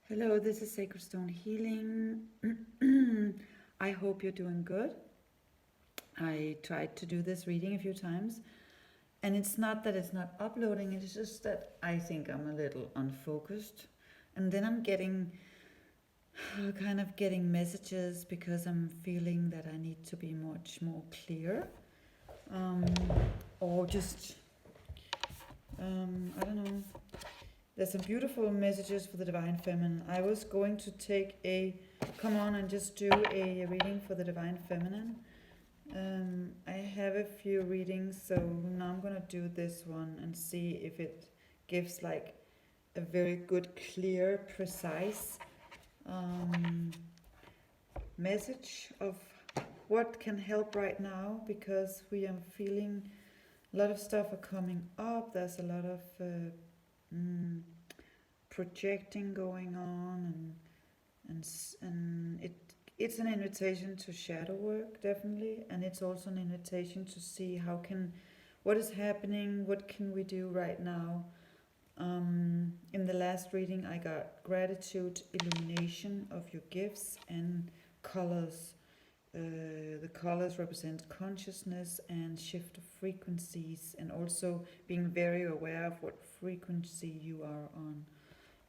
Hello, this is Sacred Stone Healing. I hope you're doing good. I tried to do this reading a few times, and it's not that it's not uploading, it's just that I think I'm a little unfocused. And then I'm getting getting messages because I'm feeling that I need to be much more clear. Or just, I don't know. There's some beautiful messages for the Divine Feminine. I was going to come on and just do a reading for the Divine Feminine. I have a few readings, so now I'm going to do this one and see if it gives like a very good, clear, precise message of what can help right now, because we are feeling a lot of stuff are coming up. There's a lot of projecting going on, and it's an invitation to shadow work, definitely, and it's also an invitation to see what is happening, what can we do right now. In the last reading I got gratitude, illumination of your gifts, and colors. The colors represent consciousness and shift of frequencies, and also being very aware of what frequency you are on.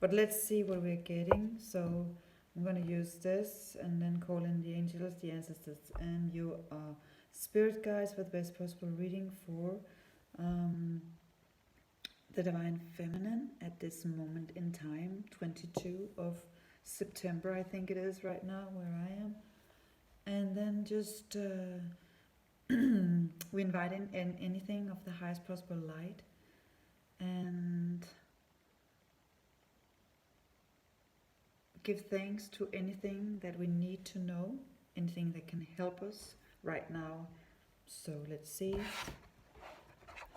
But let's see what we're getting. So I'm going to use this and then call in the angels, the ancestors, and you are spirit guides for the best possible reading for the Divine Feminine at this moment in time, 22 of September, I think it is right now where I am. And then just we invite in anything of the highest possible light, and give thanks to anything that we need to know, anything that can help us right now. So let's see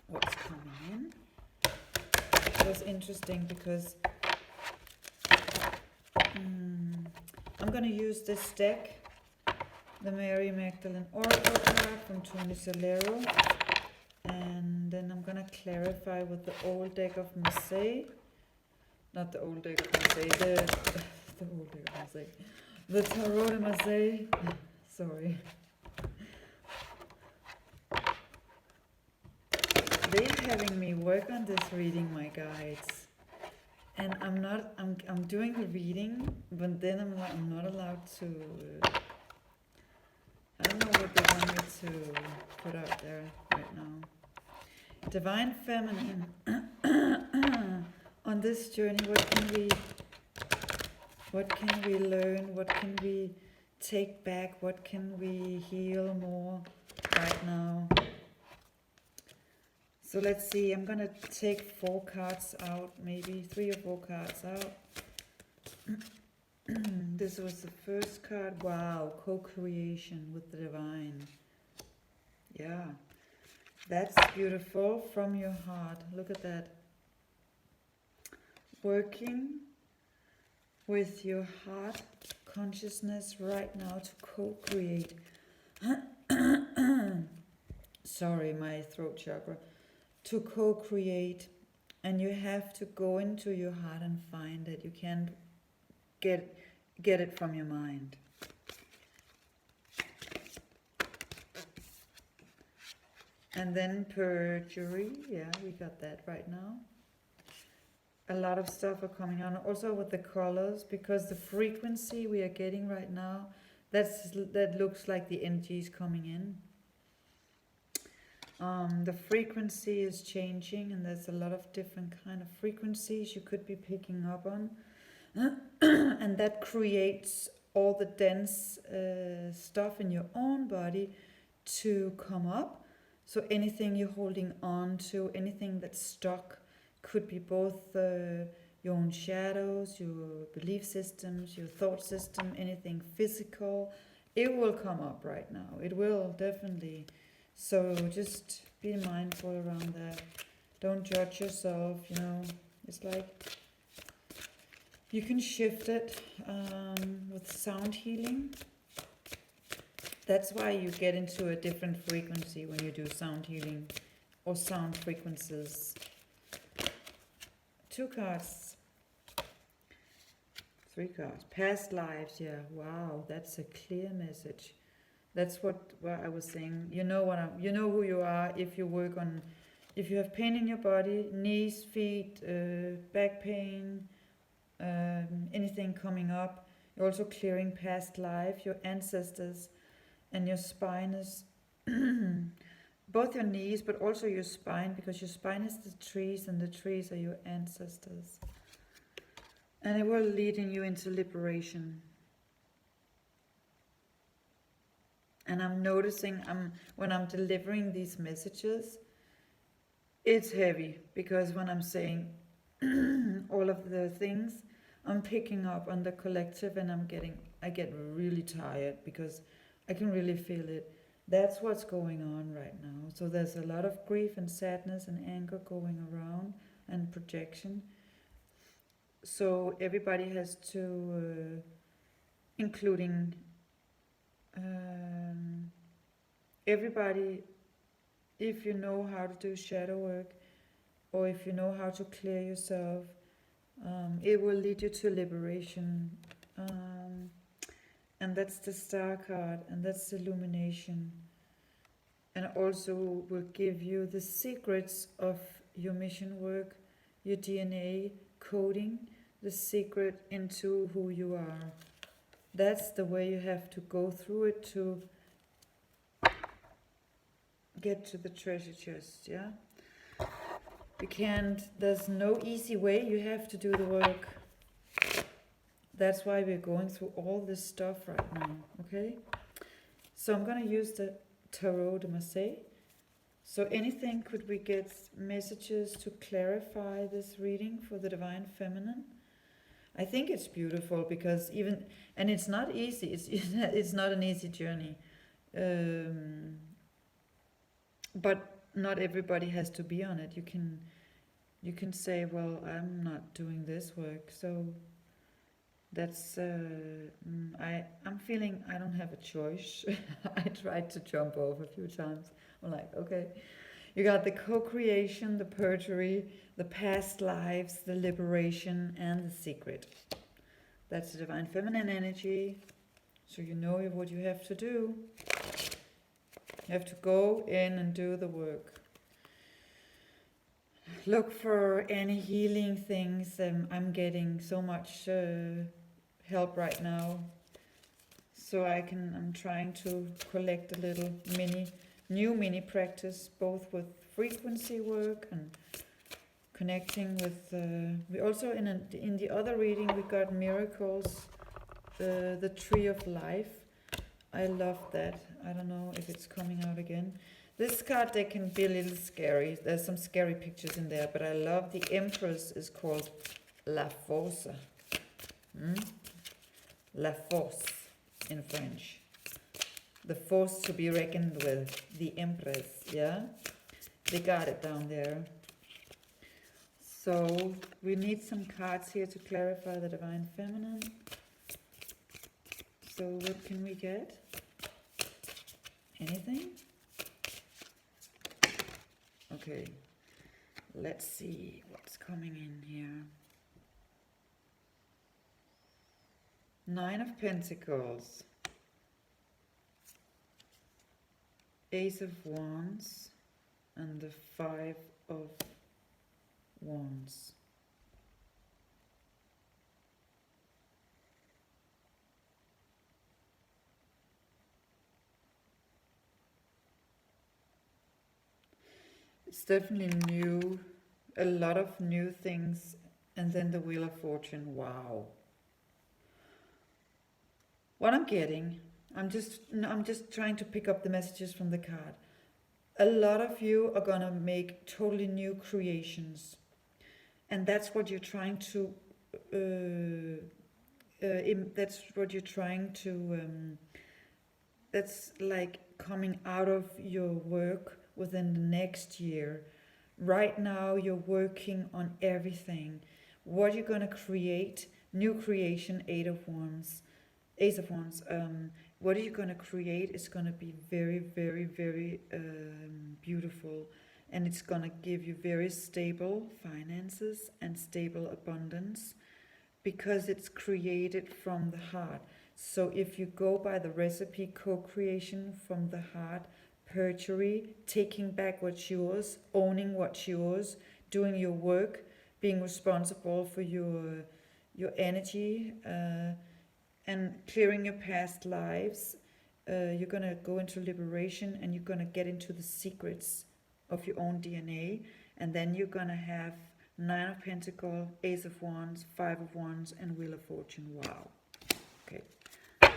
what's coming in. It was interesting because I'm going to use this deck, the Mary Magdalene Oracle card from Tony Solero, and then I'm going to clarify with the old deck of Marseille. Not the old deck of Marseille, the old deck of Marseille. The Tarot de Marseille. Sorry. They're having me work on this reading, my guides. And I'm doing the reading, but then I'm not allowed to, I don't know what they want me to put out there right now. Divine Feminine. On this journey, what can we learn? What can we take back? What can we heal more right now? So let's see. I'm gonna take 4 cards out, maybe 3 or 4 cards out. This was the first card. Wow, co-creation with the divine. Yeah, that's beautiful. From your heart. Look at that. Working with your heart consciousness right now to co-create. Sorry, my throat chakra. To co-create, and you have to go into your heart and find it. You can't get it from your mind. And then purging. Yeah, we got that right now. A lot of stuff are coming on, also with the colors, because the frequency we are getting right now, that looks like the energy is coming in. The frequency is changing, and there's a lot of different kind of frequencies you could be picking up on, and that creates all the dense stuff in your own body to come up. So anything you're holding on to, anything that's stuck, could be both your own shadows, your belief systems, your thought system, anything physical. It will come up right now. It will, definitely. So just be mindful around that. Don't judge yourself, It's like you can shift it with sound healing. That's why you get into a different frequency when you do sound healing or sound frequencies. 2 cards. Three cards. Past lives, yeah. Wow, that's a clear message. That's what I was saying. You know you know who you are if you work on, if you have pain in your body, knees, feet, back pain, anything coming up. You're also clearing past life, your ancestors, and your spine is both your knees, but also your spine, because your spine is the trees, and the trees are your ancestors. And it will leading you into liberation. And I'm noticing when I'm delivering these messages, it's heavy, because when I'm saying all of the things, I'm picking up on the collective, and I get really tired, because I can really feel it. That's what's going on right now. So there's a lot of grief and sadness and anger going around, and projection. So everybody has to, including everybody, if you know how to do shadow work, or if you know how to clear yourself, it will lead you to liberation. And that's the star card, and that's the illumination. And also will give you the secrets of your mission work, your DNA coding, the secret into who you are. That's the way you have to go through it to get to the treasure chest, yeah? You can't, there's no easy way, you have to do the work. That's why we're going through all this stuff right now, okay? So I'm gonna use the Tarot de Marseille. So anything, could we get messages to clarify this reading for the Divine Feminine? I think it's beautiful, because even, and it's not easy, it's not an easy journey. But not everybody has to be on it. You can say, well, I'm not doing this work, so that's I'm feeling I don't have a choice. I tried to jump off a few times. I'm like, okay, you got the co-creation, the purgery, the past lives, the liberation, and the secret. That's the Divine Feminine energy. So you know what you have to do. You have to go in and do the work. Look for any healing things. I'm getting so much help right now. So I'm trying to collect a little mini practice, both with frequency work and connecting with. We also in the other reading we got miracles, the tree of life. I love that. I don't know if it's coming out again. This card deck can be a little scary. There's some scary pictures in there, but I love the Empress is called La Force. La Force in French. The force to be reckoned with. The Empress, yeah? They got it down there. So we need some cards here to clarify the Divine Feminine. So what can we get? Anything? Okay, let's see what's coming in here. Nine of Pentacles, Ace of Wands, and the Five of Wands. It's definitely new, a lot of new things, and then the Wheel of Fortune. Wow. What I'm getting, I'm just trying to pick up the messages from the card. A lot of you are gonna make totally new creations, and that's what you're trying to. That's what you're trying to. That's like coming out of your work within the next year. Right now you're working on everything. What you're going to create, new creation, Ace of Wands. What are you going to create is going to be very, very, very beautiful, and it's going to give you very stable finances and stable abundance. because it's created from the heart. So if you go by the recipe, co-creation from the heart, purgery, taking back what's yours, owning what's yours, doing your work, being responsible for your energy, and clearing your past lives, you're going to go into liberation, and you're going to get into the secrets of your own DNA, and then you're going to have Nine of Pentacles, Ace of Wands, Five of Wands, and Wheel of Fortune. Wow. Okay,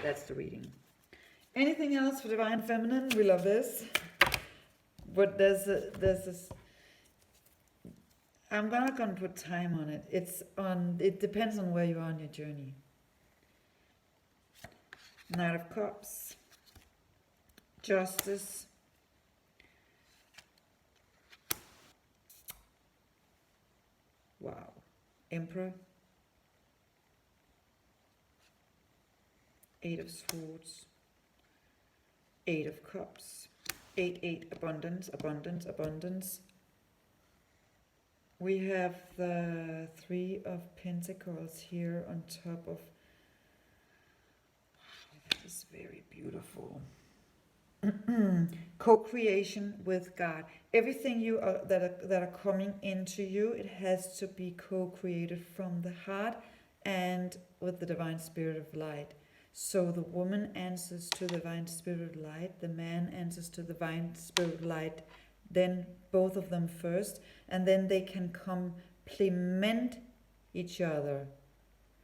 that's the reading. Anything else for Divine Feminine? We love this. But there's this. I'm not gonna put time on it. It depends on where you are on your journey. Knight of Cups, Justice, wow, Emperor, Eight of Swords, Eight of Cups, 8, abundance, abundance, abundance. We have the Three of Pentacles here on top of. Wow, that is very beautiful. Co-creation with God. Everything that are coming into you, it has to be co-created from the heart and with the divine spirit of light. So the woman answers to the divine spirit of light, the man answers to the divine spirit of light, then both of them first, and then they can complement each other.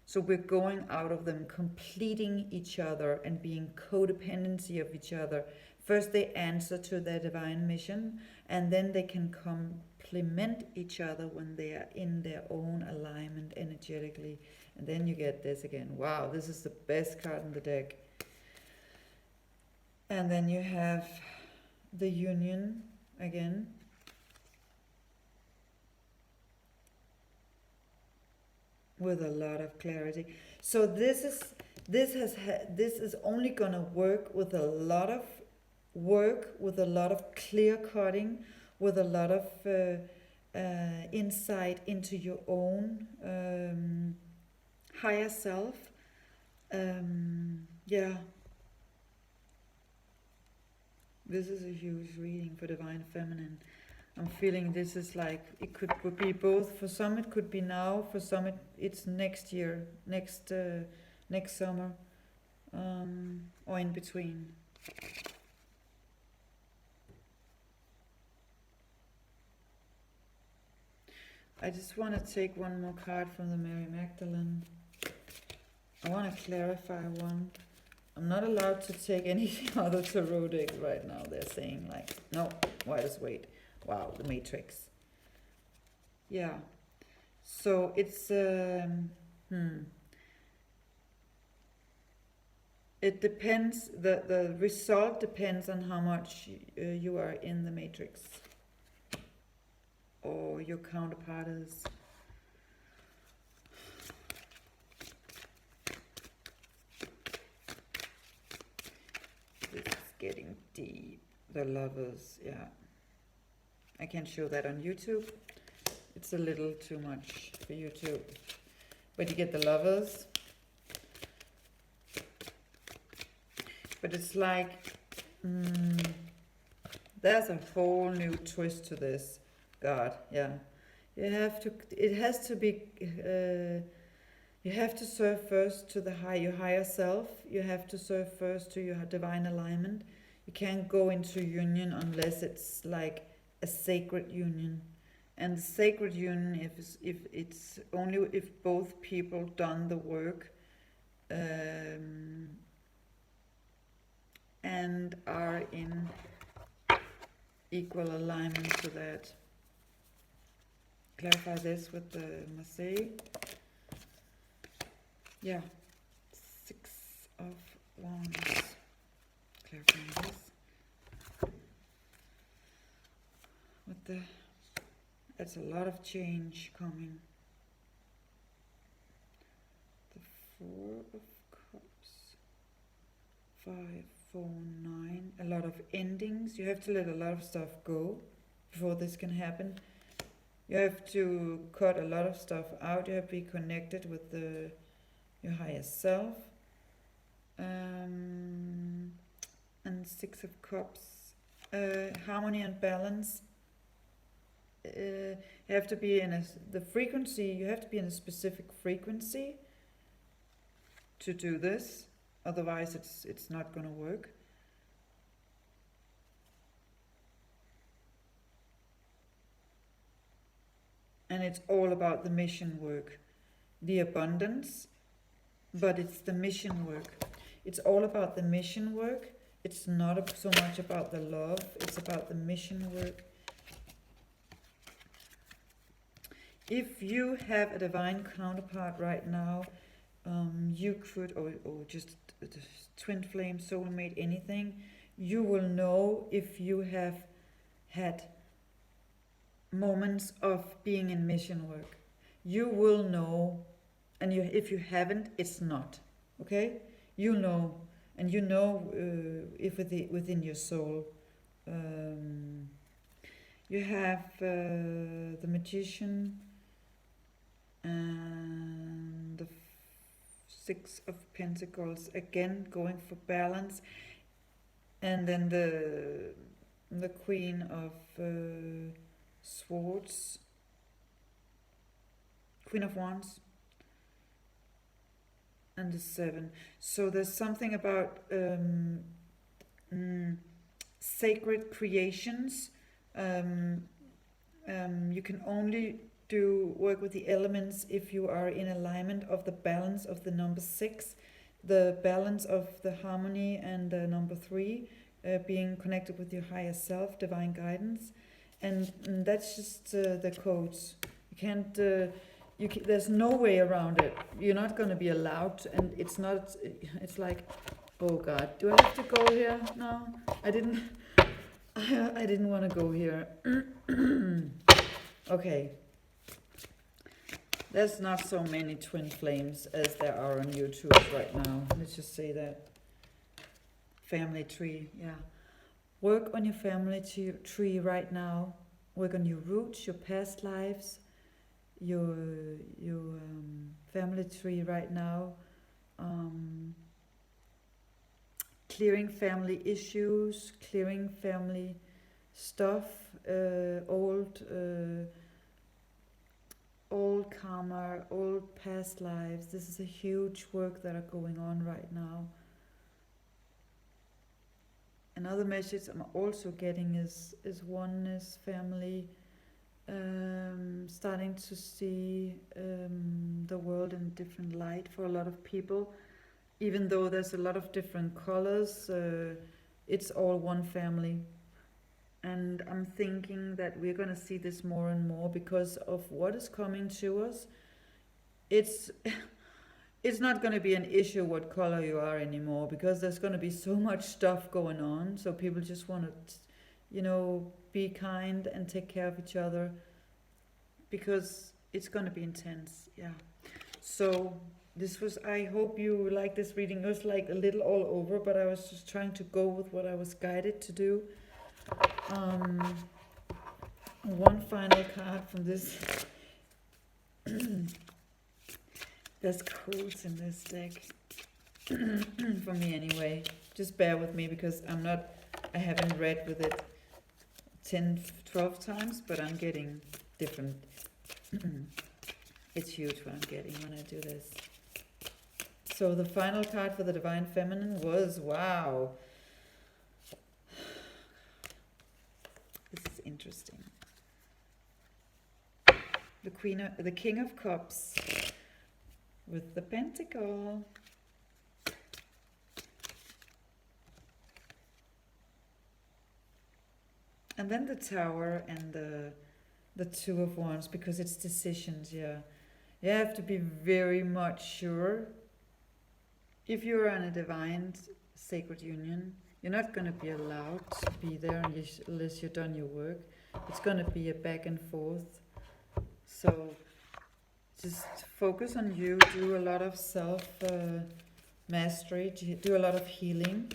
So we're going out of them, completing each other and being codependency of each other. First they answer to their divine mission, and then they can complement each other when they are in their own alignment energetically. And then you get this again. Wow, this is the best card in the deck. And then you have the Union again. With a lot of clarity. So this is only gonna work with a lot of work, with a lot of clear cutting, with a lot of insight into your own higher self. Yeah. This is a huge reading for Divine Feminine. I'm feeling this is like, it could be both. For some it could be now, for some it's next year, next summer, or in between. I just want to take one more card from the Mary Magdalene. I want to clarify one. I'm not allowed to take anything other tarot deck right now. They're saying like, no, why just wait? Wow, the Matrix. Yeah. So it's it depends, the result depends on how much you are in the Matrix, or your counterpart is. This is getting deep. The Lovers, yeah. I can't show that on YouTube. It's a little too much for YouTube. But you get the Lovers. But it's like, there's a whole new twist to this. God, yeah. You have to, it has to be, you have to serve first to your higher self. You have to serve first to your divine alignment. You can't go into union unless it's like a sacred union. And the sacred union, if it's only if both people done the work and are in equal alignment to that. Clarify this with the Marseille. Yeah, 6 of Wands. Clarifying this. With the, that's a lot of change coming. The 4 of Cups. 5, 4, 9. A lot of endings. You have to let a lot of stuff go before this can happen. You have to cut a lot of stuff out. You have to be connected with your higher self. And Six of Cups, harmony and balance. You have to be in the frequency. You have to be in a specific frequency to do this. Otherwise, it's not going to work. And it's all about the mission work, the abundance, but it's the mission work. It's all about the mission work. It's not so much about the love, it's about the mission work. If you have a divine counterpart right now, you could, or just twin flame, soulmate, anything, you will know if you have had moments of being in mission work. You will know, and if you haven't, it's not, okay? You know, and you know if within your soul. You have the Magician and the Six of Pentacles, again going for balance, and then the Queen of Swords, Queen of Wands, and the Seven. So there's something about sacred creations. You can only work with the elements if you are in alignment of the balance of the number 6, the balance of the harmony, and the number 3, being connected with your higher self, divine guidance. And that's just the codes. You can't, there's no way around it. You're not going to be allowed, and it's not, it's like, oh God, do I have to go here now? I didn't want to go here. Okay. There's not so many twin flames as there are on YouTube right now. Let's just say that. Family tree, yeah. Work on your family tree right now. Work on your roots, your past lives, your family tree right now. Clearing family issues, clearing family stuff, old karma, old past lives. This is a huge work that are going on right now. Another message I'm also getting is oneness, family, starting to see the world in a different light for a lot of people. Even though there's a lot of different colors, it's all one family. And I'm thinking that we're going to see this more and more because of what is coming to us. It's not going to be an issue what color you are anymore, because there's going to be so much stuff going on. So people just want to, be kind and take care of each other, because it's going to be intense. Yeah. So I hope you like this reading. It was like a little all over, but I was just trying to go with what I was guided to do. One final card from this. There's codes in this deck. For me anyway. Just bear with me, because I haven't read with it 10, 12 times, but I'm getting different. It's huge what I'm getting when I do this. So the final card for the Divine Feminine was, wow. This is interesting. The King of Cups with the Pentacle. And then the Tower and the Two of Wands, because it's decisions, yeah. You have to be very much sure. If you're in a divine sacred union, you're not going to be allowed to be there unless you've done your work. It's going to be a back and forth. So just focus on you, do a lot of self-mastery, do a lot of healing.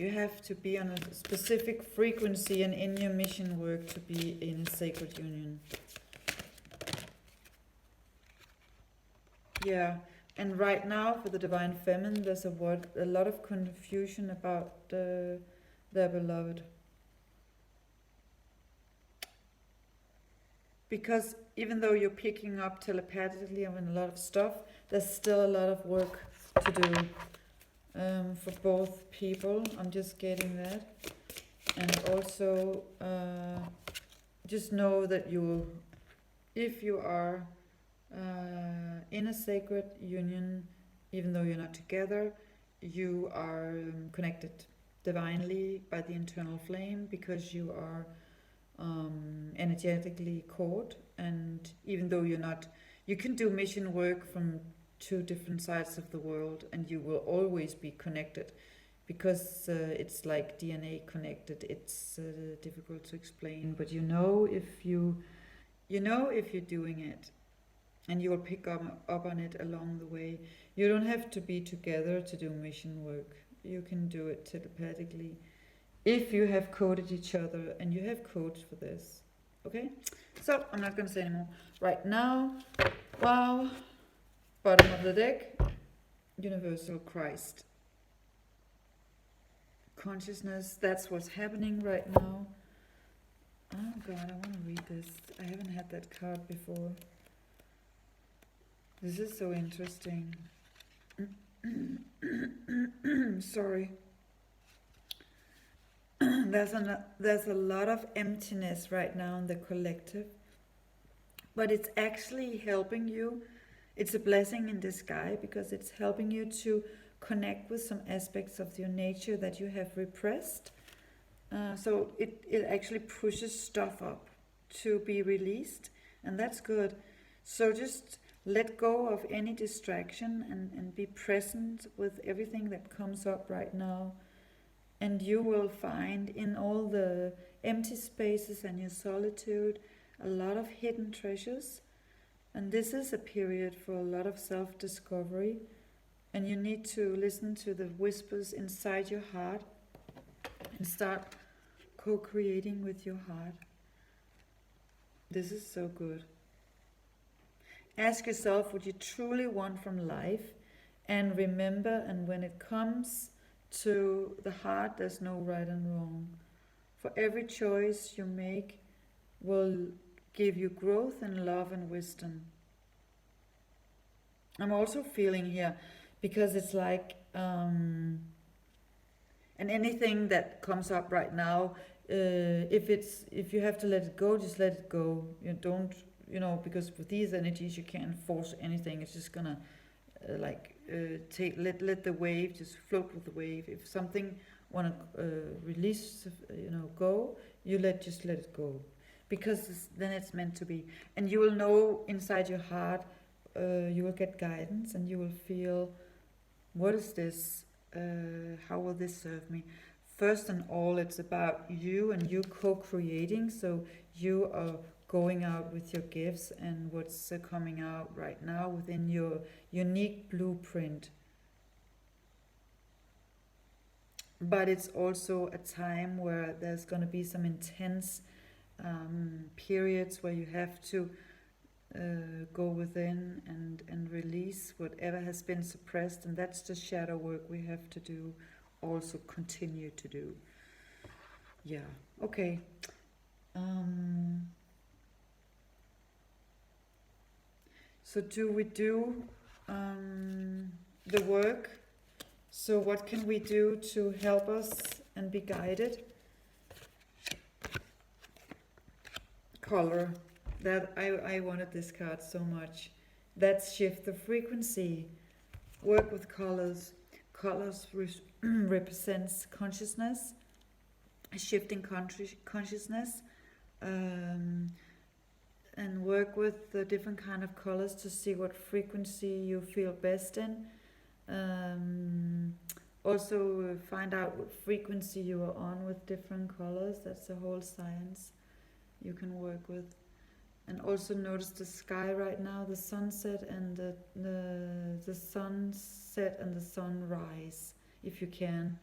You have to be on a specific frequency and in your mission work to be in a sacred union. Yeah, and right now for the Divine Feminine, there's a lot of confusion about their beloved. Because even though you're picking up telepathically on a lot of stuff, there's still a lot of work to do for both people. I'm just getting that. And also, just know that if you are in a sacred union, even though you're not together, you are connected divinely by the internal flame, because you are energetically caught. And even though you can do mission work from two different sides of the world, and you will always be connected, because it's like DNA connected. It's difficult to explain, but if you're doing it, and you will pick up on it along the way. You don't have to be together to do mission work. You can do it telepathically if you have coded each other, and you have codes for this. Okay? So, I'm not going to say anymore. Right now, wow, bottom of the deck, Universal Christ. Consciousness, that's what's happening right now. Oh God, I want to read this. I haven't had that card before. This is so interesting. Sorry. There's a lot of emptiness right now in the collective, but it's actually helping you. It's a blessing in disguise, because it's helping you to connect with some aspects of your nature that you have repressed. So it actually pushes stuff up to be released, and that's good. So just let go of any distraction and be present with everything that comes up right now. And you will find in all the empty spaces and your solitude a lot of hidden treasures. And this is a period for a lot of self-discovery. And you need to listen to the whispers inside your heart and start co-creating with your heart. This is so good. Ask yourself what you truly want from life, and remember, and when it comes to the heart, there's no right and wrong. For every choice you make will give you growth and love and wisdom. I'm also feeling here, because it's like, and anything that comes up right now, if you have to let it go, just let it go. You don't, because with these energies you can't force anything. It's just gonna let the wave just float with the wave. If something wanna release, go, just let it go, because then it's meant to be. And you will know inside your heart. You will get guidance, and you will feel, what is this? How will this serve me? First and all, it's about you and you co-creating. So you are going out with your gifts and what's coming out right now within your unique blueprint. But it's also a time where there's going to be some intense periods where you have to go within and release whatever has been suppressed, and that's the shadow work we have to do, also continue to do. Yeah, okay. So do we do the work? So what can we do to help us and be guided? Color. That I wanted this card so much. That's shift the frequency. Work with colors. Colors represents consciousness, shifting consciousness, and work with the different kind of colors to see what frequency you feel best in. Also find out what frequency you are on with different colors. That's a whole science you can work with. And also notice the sky right now, the sunset and the sunset and the sunrise, if you can.